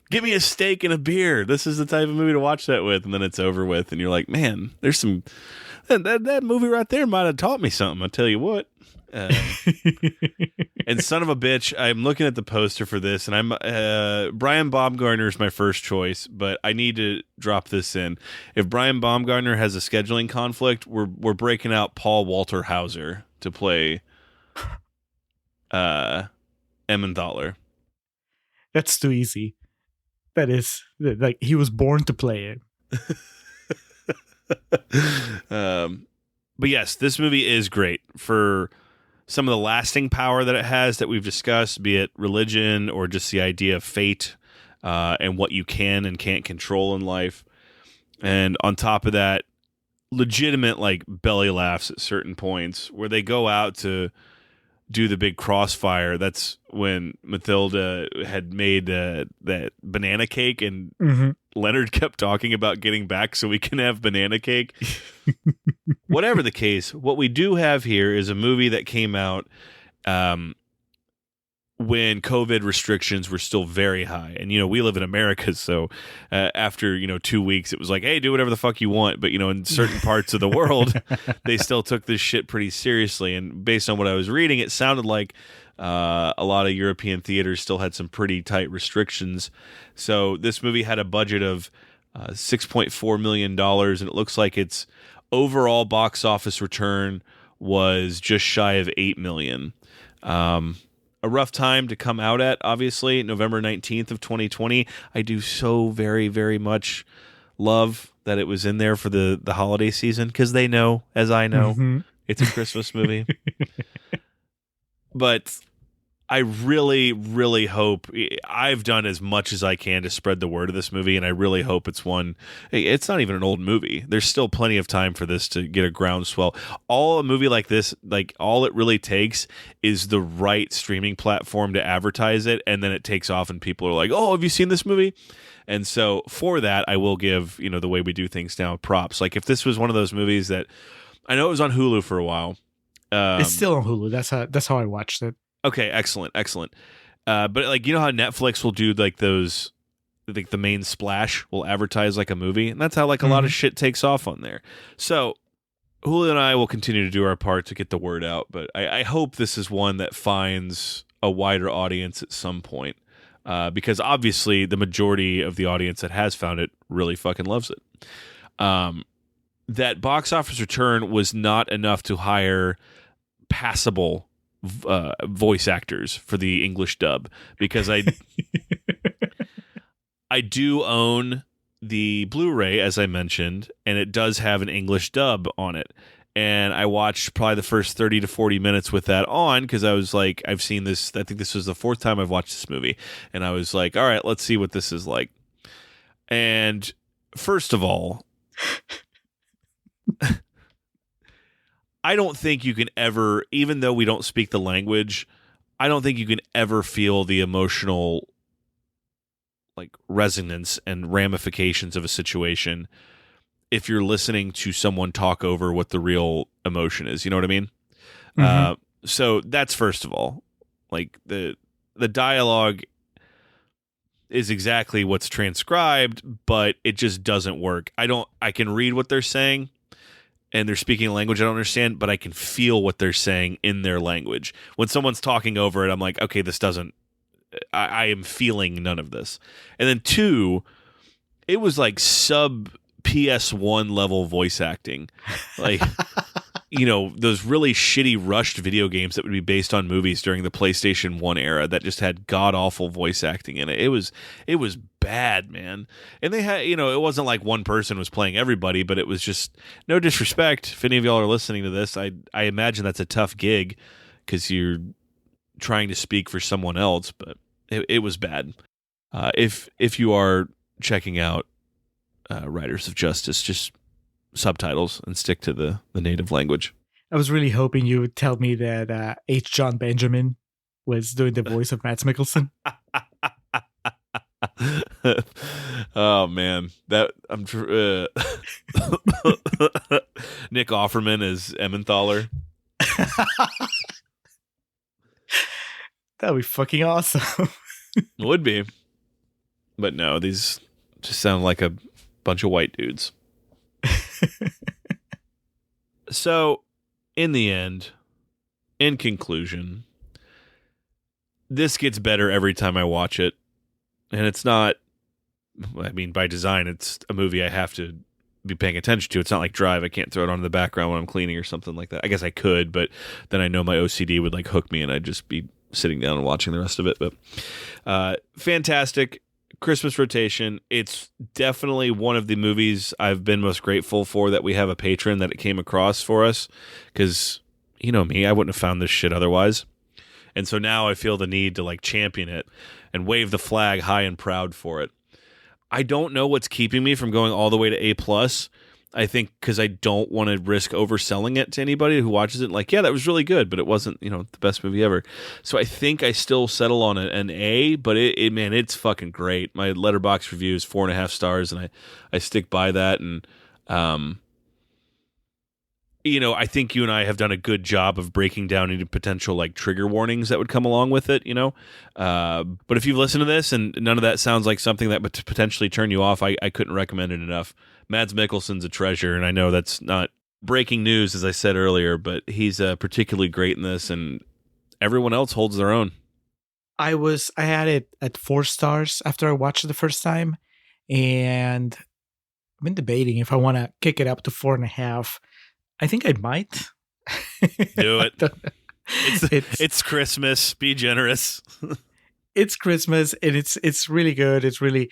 give me a steak and a beer. This is the type of movie to watch that with. And then it's over with. And you're like, man, there's some, that movie right there might have taught me something. I'll tell you what. And son of a bitch, I'm looking at the poster for this, and I'm Brian Baumgartner is my first choice, but I need to drop this in. If Brian Baumgartner has a scheduling conflict, we're breaking out Paul Walter Hauser to play Emmenthaler.
That's too easy. That is like he was born to play
it. But yes, this movie is great for some of the lasting power that it has that we've discussed, be it religion or just the idea of fate and what you can and can't control in life. And on top of that, legitimate like belly laughs at certain points where they go out to do the big crossfire. That's when Matilda had made that banana cake, and Leonard kept talking about getting back so we can have banana cake. Whatever the case, what we do have here is a movie that came out when COVID restrictions were still very high. And, we live in America, so after, 2 weeks, it was like, hey, do whatever the fuck you want. But, in certain parts of the world, they still took this shit pretty seriously. And based on what I was reading, it sounded like a lot of European theaters still had some pretty tight restrictions. So this movie had a budget of $6.4 million, and it looks like its overall box office return was just shy of $8 million. A rough time to come out at, obviously, November 19th of 2020. I do so very, very much love that it was in there for the holiday season, because they know, as I know, it's a Christmas movie. But I really, really hope I've done as much as I can to spread the word of this movie, and I really hope it's one. It's not even an old movie. There's still plenty of time for this to get a groundswell. All a movie like this, like all it really takes is the right streaming platform to advertise it, and then it takes off, and people are like, "Oh, have you seen this movie?" And so for that, I will give the way we do things now props. Like if this was one of those movies that I know it was on Hulu for a while.
It's still on Hulu. That's how I watched it.
Okay, excellent. But like how Netflix will do like those, like the main splash will advertise like a movie, and that's how like a lot of shit takes off on there. So Julio and I will continue to do our part to get the word out, but I hope this is one that finds a wider audience at some point, because obviously the majority of the audience that has found it really fucking loves it. that box office return was not enough to hire passable voice actors for the English dub, because I do own the Blu-ray, as I mentioned, and it does have an English dub on it. And I watched probably the first 30 to 40 minutes with that on, because I was like, I've seen this. I think this was the fourth time I've watched this movie. And I was like, all right, let's see what this is like. And first of all, I don't think you can ever, even though we don't speak the language, I don't think you can ever feel the emotional like resonance and ramifications of a situation if you're listening to someone talk over what the real emotion is. You know what I mean?
Mhm.
So that's first of all. Like the dialogue is exactly what's transcribed, but it just doesn't work. I can read what they're saying, and they're speaking a language I don't understand, but I can feel what they're saying in their language. When someone's talking over it, I'm like, okay, this doesn't, I am feeling none of this. And then two, it was like sub PS1 level voice acting. Like, you know, those really shitty rushed video games that would be based on movies during the PlayStation 1 era that just had god-awful voice acting in it. It was bad, man. And they had, you know, it wasn't like one person was playing everybody, but it was just, no disrespect, if any of y'all are listening to this, I imagine that's a tough gig because you're trying to speak for someone else, but it was bad. If you are checking out Riders of Justice, just subtitles and stick to the native language.
I was really hoping you would tell me that H. John Benjamin was doing the voice of Mads Mikkelsen.
Oh man, that I'm Nick Offerman is Emmenthaler.
That'd be fucking awesome.
Would be, but no, these just sound like a bunch of white dudes. So, in the end, in conclusion, this gets better every time I watch it. And it's not, I mean, by design, it's a movie I have to be paying attention to. It's not like Drive. I can't throw it on in the background when I'm cleaning or something like that. I guess I could, but then I know my OCD would like hook me and I'd just be sitting down and watching the rest of it. But fantastic Christmas rotation. It's definitely one of the movies I've been most grateful for that we have a patron that it came across for us, because you know me, I wouldn't have found this shit otherwise. And so now I feel the need to like champion it and wave the flag high and proud for it. I don't know what's keeping me from going all the way to A+. I think because I don't want to risk overselling it to anybody who watches it. Like, yeah, that was really good, but it wasn't, you know, the best movie ever. So I think I still settle on an A, but man, it's fucking great. My Letterboxd review is 4.5 stars, and I stick by that. And, you know, I think you and I have done a good job of breaking down any potential like trigger warnings that would come along with it, you know. But if you've listened to this and none of that sounds like something that would potentially turn you off, I couldn't recommend it enough. Mads Mikkelsen's a treasure, and I know that's not breaking news, as I said earlier, but he's particularly great in this, and everyone else holds their own.
I had it at 4 stars after I watched it the first time, and I've been debating if I want to kick it up to 4.5. I think I might.
Do it. It's Christmas. Be generous.
It's Christmas, and it's really good. It's really,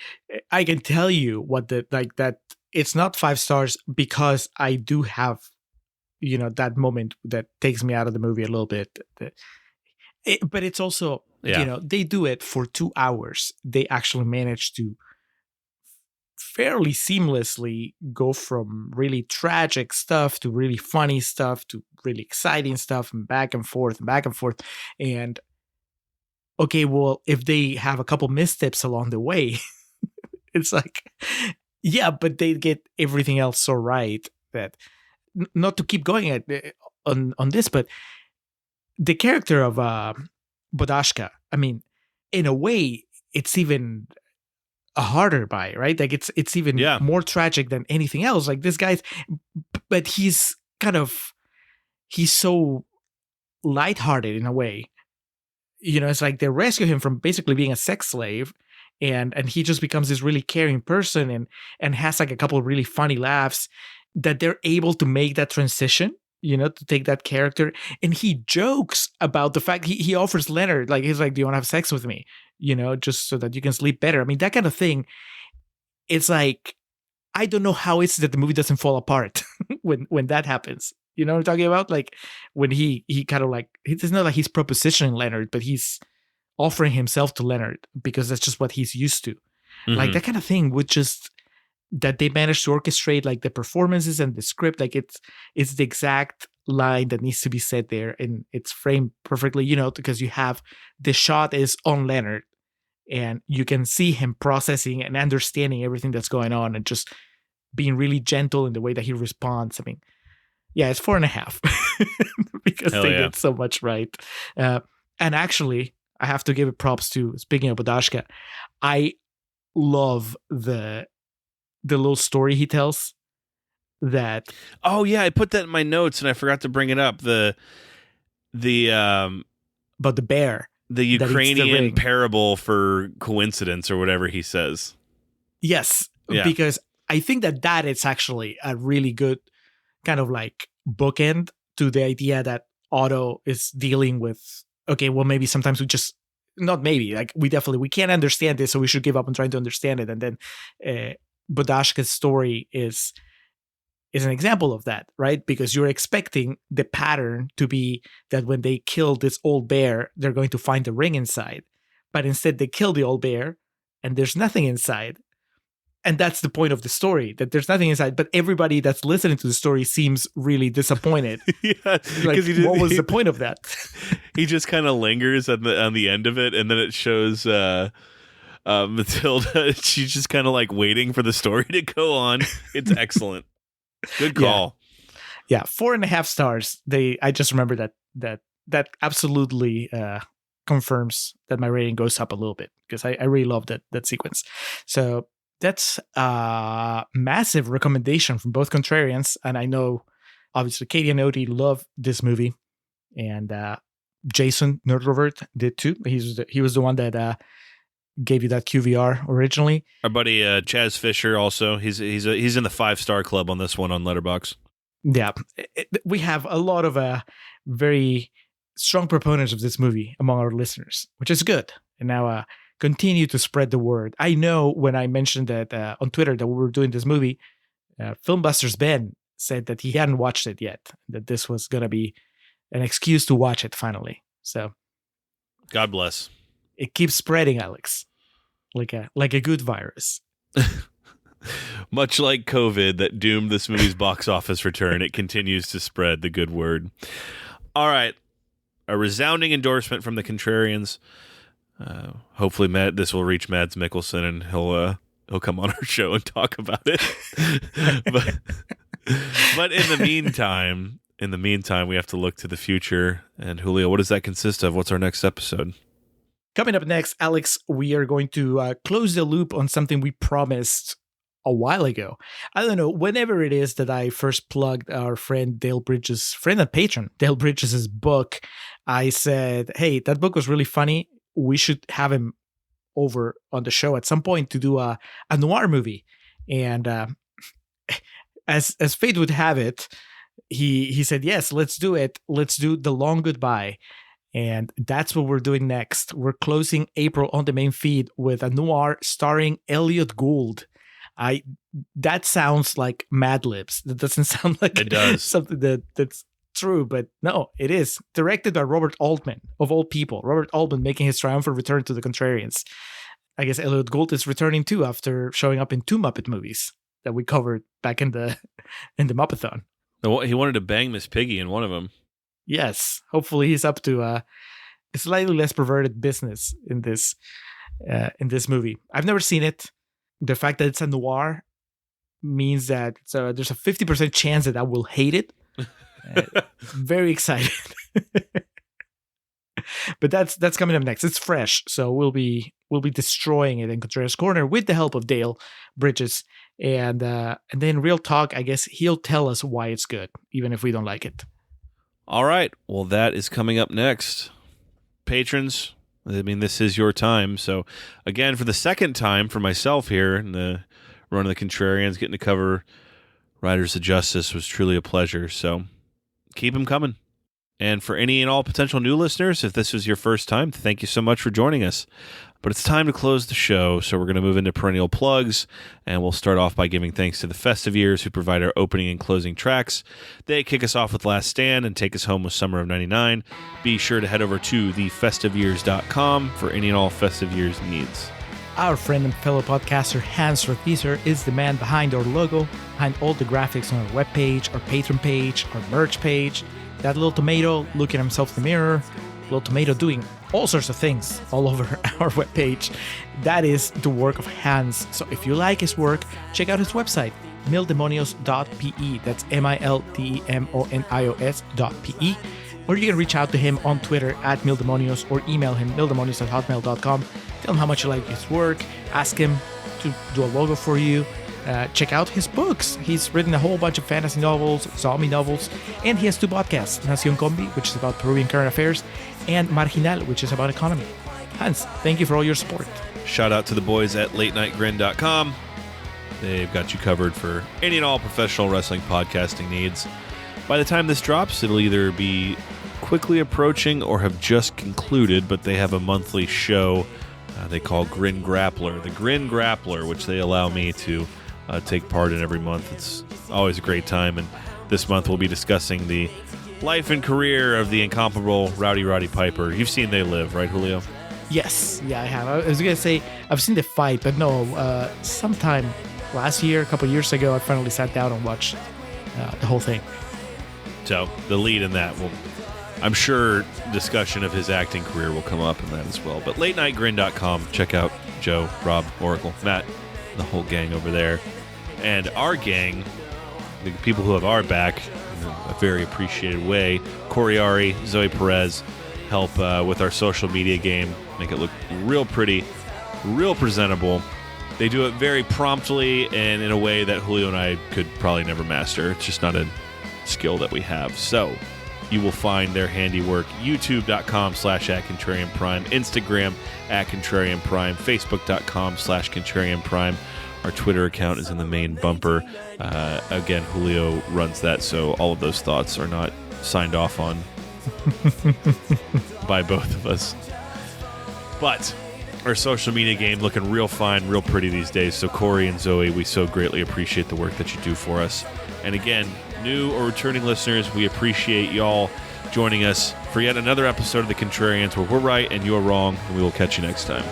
I can tell you what that. It's not 5 stars because I do have, you know, that moment that takes me out of the movie a little bit. But it's also, you know, they do it for 2 hours. They actually manage to fairly seamlessly go from really tragic stuff to really funny stuff to really exciting stuff, and back and forth and back and forth. And okay, well, if they have a couple missteps along the way, it's like, yeah, but they get everything else so right that not to keep going on this, but the character of Bodashka, I mean, in a way, it's even a harder buy, right? Like it's even more tragic than anything else. Like this guy's, but he's so lighthearted in a way. You know, it's like they rescue him from basically being a sex slave, and he just becomes this really caring person and has like a couple of really funny laughs. that they're able to make that transition, to take that character. And he jokes about the fact he offers Leonard, like, he's like, do you want to have sex with me? Just so that you can sleep better. I mean, that kind of thing. It's like, I don't know how it's that the movie doesn't fall apart when that happens. You know what I'm talking about? Like when he kind of like, it's not like he's propositioning Leonard, but he's offering himself to Leonard because that's just what he's used to.
Mm-hmm.
Like that kind of thing would just, that they managed to orchestrate like the performances and the script. Like it's the exact line that needs to be said there, and it's framed perfectly, because you have the shot is on Leonard and you can see him processing and understanding everything that's going on and just being really gentle in the way that he responds. I mean, yeah, it's 4.5 because
Hell
they
yeah.
did so much right. And actually, I have to give it props to, speaking of Bodashka, I love the little story he tells that.
Oh yeah, I put that in my notes and I forgot to bring it up. The
about the bear,
the Ukrainian parable for coincidence or whatever he says.
Yes,
Yeah.
because I think that it's actually a really good kind of like bookend to the idea that Otto is dealing with, okay, well, maybe sometimes we just, not maybe, like we can't understand this, so we should give up on trying to understand it. And then Bodashka's story is an example of that, right? Because you're expecting the pattern to be that when they kill this old bear, they're going to find the ring inside. But instead they kill the old bear and there's nothing inside. And that's the point of the story, that there's nothing inside. But everybody that's listening to the story seems really disappointed.
Yeah,
like, what was the point of that?
He just kind of lingers on the end of it, and then it shows Matilda. She's just kind of like waiting for the story to go on. It's excellent. Good call.
Yeah, 4.5 stars. I just remember that absolutely confirms that my rating goes up a little bit because I really love that sequence. So that's a massive recommendation from both contrarians, and I know obviously Katie and Odie love this movie, and Jason Nerdrovert did too. He was the one that gave you that QVR originally.
Our buddy Chaz Fisher also. He's in the 5-star club on this one on Letterboxd.
Yeah, we have a lot of very strong proponents of this movie among our listeners, which is good. And now continue to spread the word. I know when I mentioned that on Twitter that we were doing this movie, Filmbusters Ben said that he hadn't watched it yet, that this was going to be an excuse to watch it finally. So
God bless.
It keeps spreading, Alex, like a good virus.
Much like COVID that doomed this movie's box office return, it continues to spread the good word. All right. A resounding endorsement from the Contrarians. Hopefully, this will reach Mads Mikkelsen and he'll come on our show and talk about it. but in the meantime, we have to look to the future. And Julio, what does that consist of? What's our next episode?
Coming up next, Alex, we are going to close the loop on something we promised a while ago. I don't know, whenever it is that I first plugged our friend and patron Dale Bridges' book, I said, hey, that book was really funny. We should have him over on the show at some point to do a noir movie. And as fate would have it, he said, yes, let's do it. Let's do The Long Goodbye. And that's what we're doing next. We're closing April on the main feed with a noir starring Elliot Gould. That sounds like Mad Libs. That doesn't sound like
it does.
Something that's true, but no, it is. Directed by Robert Altman, of all people. Robert Altman making his triumphant return to the Contrarians. I guess Elliot Gould is returning too after showing up in 2 Muppet movies that we covered back in the Muppathon.
He wanted to bang Miss Piggy in one of them.
Yes, hopefully he's up to a slightly less perverted business in this movie. I've never seen it. The fact that it's a noir means that there's a 50% chance that I will hate it. Very excited. But that's coming up next. It's fresh, so we'll be destroying it in Contrarian's Corner with the help of Dale Bridges, and then Real Talk. I guess he'll tell us why it's good, even if we don't like it.
All right. Well, that is coming up next. Patrons, I mean, this is your time. So, again, for the second time for myself here in the run of the Contrarians, getting to cover Riders of Justice was truly a pleasure, so keep them coming. And for any and all potential new listeners, if this was your first time, thank you so much for joining us. But it's time to close the show, so we're going to move into perennial plugs, and we'll start off by giving thanks to the Festive Years who provide our opening and closing tracks. They kick us off with Last Stand and take us home with Summer of 99. Be sure to head over to thefestiveyears.com for any and all Festive Years needs.
Our friend and fellow podcaster Hans Rothiser is the man behind our logo, behind all the graphics on our webpage, our Patreon page, our merch page. That little tomato looking at himself in the mirror, little tomato doing all sorts of things all over our webpage. That is the work of Hans. So if you like his work, check out his website, mildemonios.pe. That's mildemonios.pe. Or you can reach out to him on Twitter at mildemonios or email him mildemonios@hotmail.com. Tell him how much you like his work. Ask him to do a logo for you. Check out his books. He's written a whole bunch of fantasy novels, zombie novels, and he has 2 podcasts, Nación Combi, which is about Peruvian current affairs, and Marginal, which is about economy. Hans, thank you for all your support.
Shout out to the boys at latenightgrin.com. They've got you covered for any and all professional wrestling podcasting needs. By the time this drops, it'll either be quickly approaching or have just concluded, but they have a monthly show they call Grin Grappler. The Grin Grappler, which they allow me to take part in every month. It's always a great time, and this month we'll be discussing the life and career of the incomparable Rowdy Roddy Piper. You've seen They Live, right, Julio?
Yes, yeah, I have. I was going to say, I've seen the fight, but no, sometime last year, a couple years ago, I finally sat down and watched the whole thing.
So the lead in that will, I'm sure discussion of his acting career will come up in that as well. But latenightgrin.com, check out Joe, Rob, Oracle, Matt, the whole gang over there. And our gang, the people who have our back in a very appreciated way, Coriari, Zoe Perez, help with our social media game, make it look real pretty, real presentable. They do it very promptly and in a way that Julio and I could probably never master. It's just not a skill that we have. So you will find their handiwork, youtube.com/@contrarianprime, Instagram @contrarianprime, facebook.com/contrarianprime. Our Twitter account is in the main bumper. Again, Julio runs that, so all of those thoughts are not signed off on by both of us. But our social media game looking real fine, real pretty these days. So Corey and Zoe, we so greatly appreciate the work that you do for us. And again, new or returning listeners, we appreciate y'all joining us for yet another episode of The Contrarians, where we're right and you're wrong, and we will catch you next time.